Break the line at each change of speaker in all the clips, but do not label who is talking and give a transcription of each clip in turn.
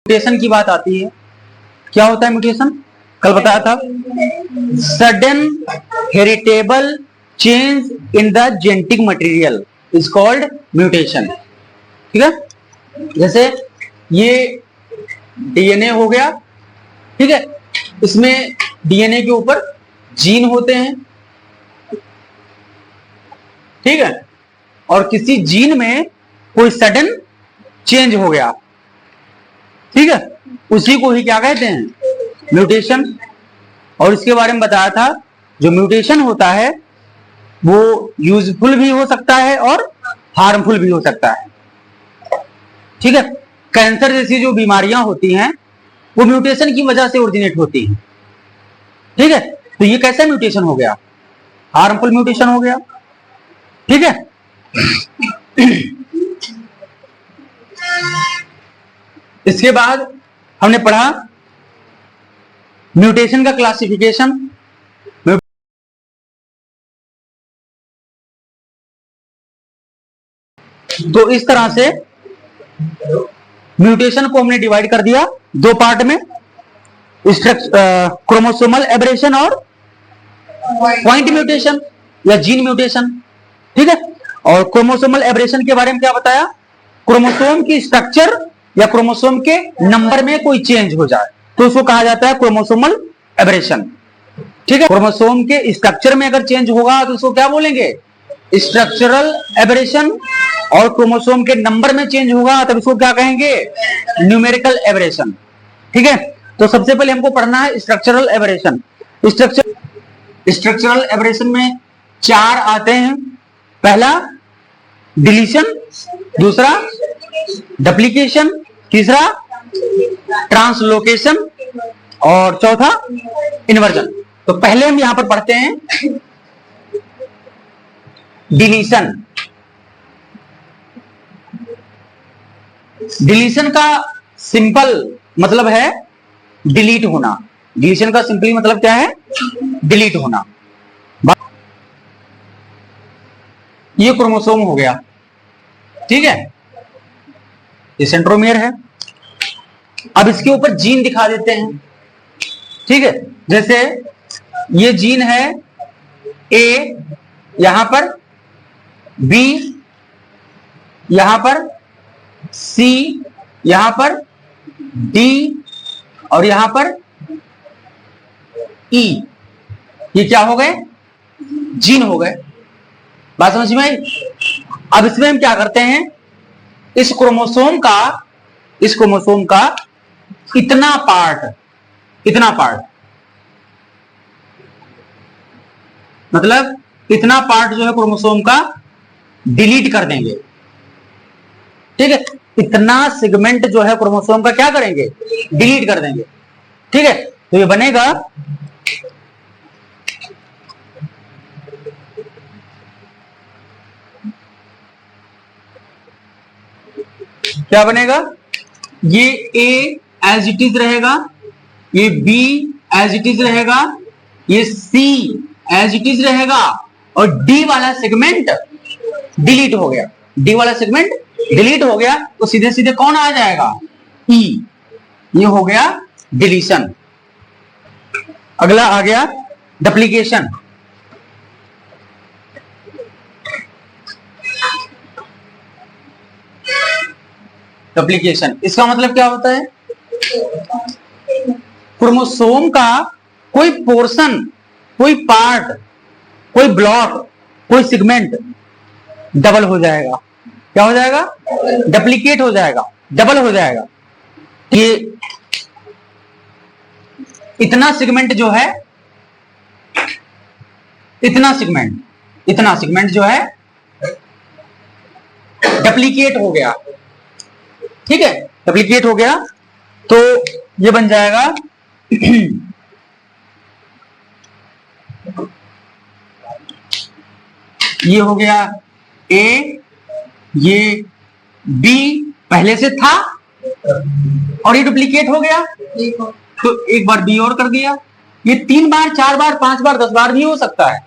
Mutation की बात आती है, क्या होता है म्यूटेशन? कल बताया था, sudden heritable change in the genetic material is called mutation. ठीक है, जैसे ये डीएनए हो गया, ठीक है, इसमें डीएनए के ऊपर जीन होते हैं, ठीक है, और किसी जीन में कोई सडन चेंज हो गया, ठीक है, उसी को ही क्या कहते हैं? म्यूटेशन। और इसके बारे में बताया था, जो म्यूटेशन होता है वो यूजफुल भी हो सकता है और हार्मफुल भी हो सकता है। ठीक है, कैंसर जैसी जो बीमारियां होती हैं वो म्यूटेशन की वजह से ओरिजिनेट होती हैं। ठीक है, तो ये कैसा म्यूटेशन हो गया? हार्मफुल म्यूटेशन हो गया। ठीक है, इसके बाद हमने पढ़ा म्यूटेशन का क्लासिफिकेशन। तो इस तरह से म्यूटेशन को हमने डिवाइड कर दिया दो पार्ट में, क्रोमोसोमल एब्रेशन और पॉइंट म्यूटेशन या जीन म्यूटेशन। ठीक है, और क्रोमोसोमल एब्रेशन के बारे में क्या बताया? क्रोमोसोम की स्ट्रक्चर या क्रोमोसोम के नंबर में कोई चेंज हो जाए तो उसको कहा जाता है क्रोमोसोमल एब्रेशन। ठीक है, क्रोमोसोम के स्ट्रक्चर में अगर चेंज होगा तो उसको क्या बोलेंगे? Structural aberration. और क्रोमोसोम के नंबर में चेंज होगा तब इसको क्या कहेंगे? Numerical aberration. ठीक है, तो सबसे पहले हमको पढ़ना है स्ट्रक्चरल एब्रेशन। स्ट्रक्चरल एब्रेशन में चार आते हैं। पहला डिलीशन, दूसरा डुप्लीकेशन, तीसरा ट्रांसलोकेशन और चौथा इन्वर्जन। तो पहले हम यहां पर पढ़ते हैं डिलीशन। डिलीशन का सिंपल मतलब है डिलीट होना। डिलीशन का सिंपली मतलब क्या है? डिलीट होना। ये क्रोमोसोम हो गया, ठीक है, ये सेंट्रोमियर है। अब इसके ऊपर जीन दिखा देते हैं। ठीक है, जैसे ये जीन है ए, यहां पर बी, यहां पर सी, यहां पर डी और यहां पर ई। ये क्या हो गए? जीन हो गए। बात समझ में आई? अब इसमें हम क्या करते हैं? इस क्रोमोसोम का इतना पार्ट मतलब इतना पार्ट जो है क्रोमोसोम का डिलीट कर देंगे। ठीक है, इतना सेगमेंट जो है क्रोमोसोम का क्या करेंगे? डिलीट कर देंगे। ठीक है, तो ये बनेगा क्या बनेगा? ये ए एज इट इज रहेगा, ये बी एज इट इज रहेगा, ये सी एज इट इज रहेगा और डी वाला सेगमेंट डिलीट हो गया। डी वाला सेगमेंट डिलीट हो गया तो सीधे सीधे कौन आ जाएगा? ई। ये हो गया डिलीशन। अगला आ गया डुप्लीकेशन। डुप्लीकेशन इसका मतलब क्या होता है? क्रोमोसोम का कोई पोर्शन, कोई पार्ट, कोई ब्लॉक, कोई सेगमेंट डबल हो जाएगा। क्या हो जाएगा? डुप्लीकेट हो जाएगा, डबल हो जाएगा। ये इतना सेगमेंट जो है, इतना सेगमेंट जो है डुप्लीकेट हो गया। ठीक है, डुप्लीकेट हो गया तो ये बन जाएगा ये हो गया ए, ये बी पहले से था और ये डुप्लीकेट हो गया तो एक बार बी और कर दिया। ये 3 बार, 4 बार, 5 बार, 10 बार भी हो सकता है।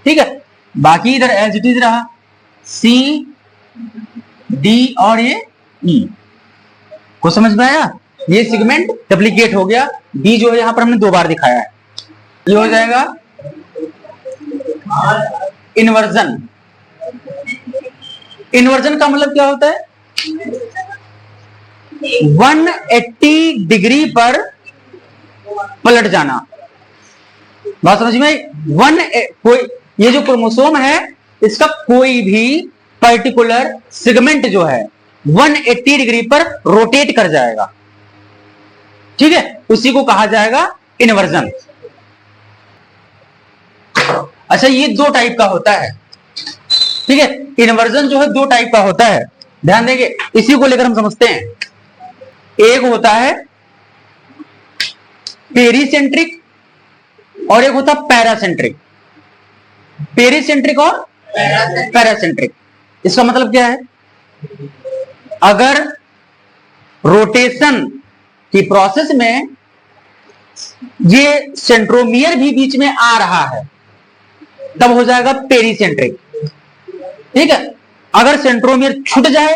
ठीक है, बाकी इधर एज इट इज रहा सी, डी और ये ई। को समझ में आया? ये सेगमेंट डुप्लीकेट हो गया। डी जो है यहां पर हमने 2 बार दिखाया है, ये हो जाएगा इन्वर्जन। इन्वर्जन का मतलब क्या होता है? 180 डिग्री पर पलट जाना। बात समझ में? कोई ये जो क्रोमोसोम है इसका कोई भी पर्टिकुलर सेगमेंट जो है 180 डिग्री पर रोटेट कर जाएगा, ठीक है, उसी को कहा जाएगा इन्वर्जन। अच्छा, ये 2 टाइप का होता है, ठीक है। इन्वर्जन जो है 2 टाइप का होता है, ध्यान देंगे, इसी को लेकर हम समझते हैं। एक होता है पेरीसेंट्रिक और एक होता है पैरासेंट्रिक। पेरीसेंट्रिक और पैरासेंट्रिक, इसका मतलब क्या है? अगर रोटेशन की प्रोसेस में ये सेंट्रोमियर भी बीच में आ रहा है तब हो जाएगा पेरीसेंट्रिक, ठीक है। अगर सेंट्रोमियर छूट जाए,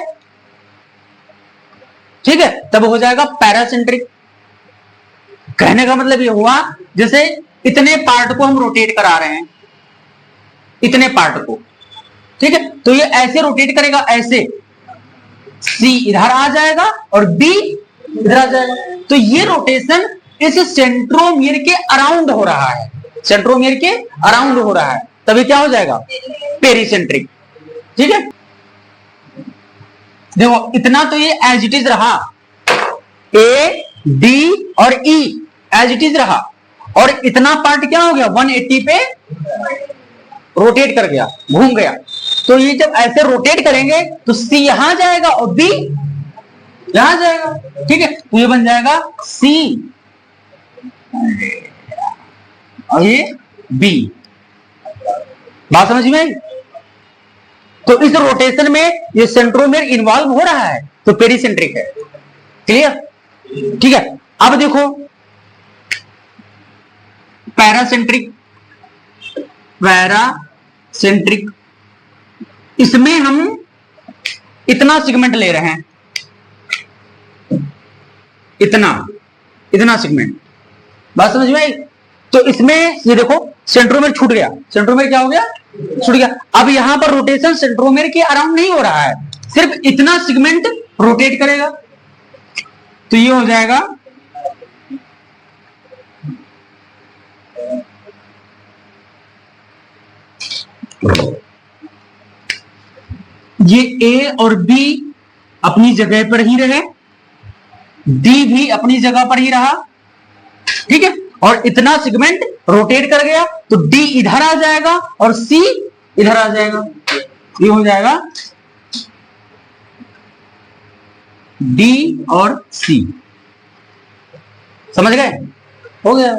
ठीक है, तब हो जाएगा पैरासेंट्रिक। कहने का मतलब ये हुआ जैसे इतने पार्ट को हम रोटेट करा रहे हैं, इतने पार्ट को, ठीक है, तो ये ऐसे रोटेट करेगा, ऐसे सी इधर आ जाएगा और बी इधर आ जाएगा। तो ये रोटेशन इस सेंट्रोमियर के अराउंड हो रहा है, सेंट्रोमियर के अराउंड हो रहा है, तभी क्या हो जाएगा? पेरीसेंट्रिक, ठीक है। देखो इतना तो ये एज इट इज रहा, ए डी और ई एज इट इज रहा, और इतना पार्ट क्या हो गया? 180 पे रोटेट कर गया, घूम गया। तो ये जब ऐसे रोटेट करेंगे तो सी यहां जाएगा और बी यहां जाएगा, ठीक है, तो ये बन जाएगा सी और ये बी। बात समझ में आई? तो इस रोटेशन में ये सेंट्रोमियर इन्वॉल्व हो रहा है तो पेरीसेंट्रिक है, क्लियर, ठीक है। अब देखो पैरासेंट्रिक, पैरासेंट्रिक, इसमें हम इतना सेगमेंट ले रहे हैं, इतना सेगमेंट। बात समझ में आई? तो इसमें ये देखो सेंट्रोमियर छूट गया, सेंट्रोमियर क्या हो गया? छूट गया। अब यहां पर रोटेशन सेंट्रोमियर के अराउंड नहीं हो रहा है, सिर्फ इतना सेगमेंट रोटेट करेगा, तो ये हो जाएगा ये ए और बी अपनी जगह पर ही रहे, डी भी अपनी जगह पर ही रहा, ठीक है, और इतना सेगमेंट रोटेट कर गया तो डी इधर आ जाएगा और सी इधर आ जाएगा, ये हो जाएगा डी और सी। समझ गए? हो गया।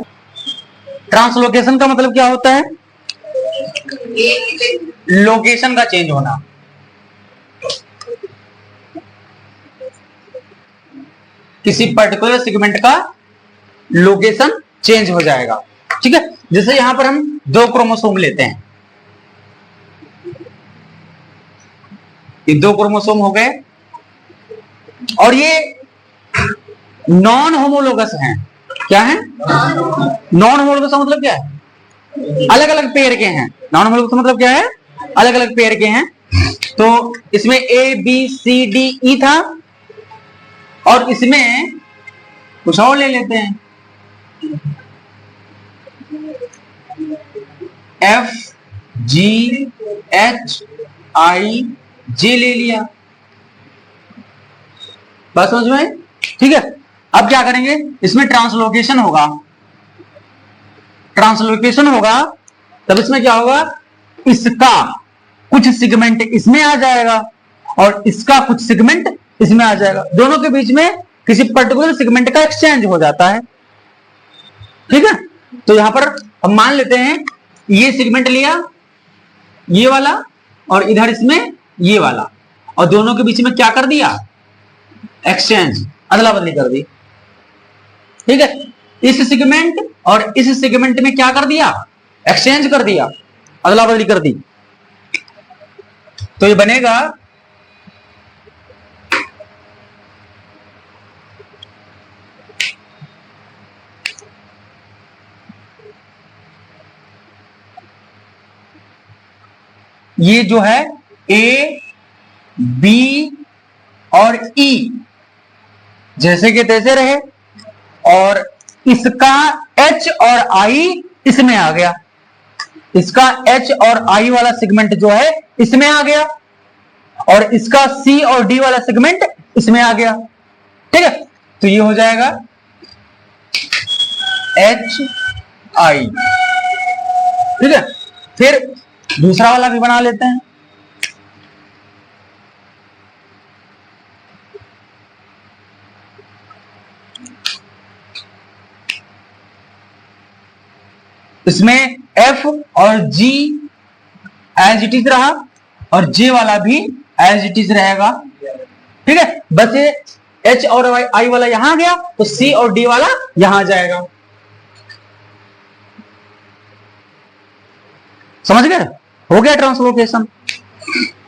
ट्रांसलोकेशन का मतलब क्या होता है? लोकेशन का चेंज होना। किसी पर्टिकुलर सेगमेंट का लोकेशन चेंज हो जाएगा, ठीक है। जैसे यहां पर हम 2 क्रोमोसोम लेते हैं, ये 2 क्रोमोसोम हो गए और ये नॉन होमोलोगस हैं। क्या है? नॉन होमोलोगस का मतलब क्या है? अलग अलग पेयर के हैं। नॉन होमोलोगस का मतलब क्या है? अलग अलग पेयर के हैं। तो इसमें A B C D E था और इसमें कुछ और ले लेते हैं, एफ जी एच आई जे ले लिया। बात समझ में? ठीक है। अब क्या करेंगे? इसमें ट्रांसलोकेशन होगा, ट्रांसलोकेशन होगा तब इसमें क्या होगा? इसका कुछ सेगमेंट इसमें आ जाएगा और इसका कुछ सेगमेंट इसमें आ जाएगा। दोनों के बीच में किसी पर्टिकुलर सेगमेंट का एक्सचेंज हो जाता है, ठीक है। तो यहां पर हम मान लेते हैं ये सेगमेंट लिया, ये वाला, और इधर इसमें ये वाला, और दोनों के बीच में क्या कर दिया? एक्सचेंज, अदला बदली कर दी, ठीक है। इस सेगमेंट और इस सेगमेंट में क्या कर दिया? एक्सचेंज कर दिया, अदला बदली कर दी। तो ये बनेगा ये जो है ए बी और ई जैसे के तैसे रहे, और इसका एच और आई इसमें आ गया, इसका एच और आई वाला सेगमेंट जो है इसमें आ गया, और इसका सी और डी वाला सेगमेंट इसमें आ गया। ठीक है, तो ये हो जाएगा एच आई। ठीक है, फिर दूसरा वाला भी बना लेते हैं। इसमें F और G एज इट इज रहा, और J वाला भी एज इट इज रहेगा। ठीक है, बस ये H और I वाला यहां आ गया, तो C और D वाला यहां आ जाएगा। समझ गए? हो गया ट्रांसलोकेशन।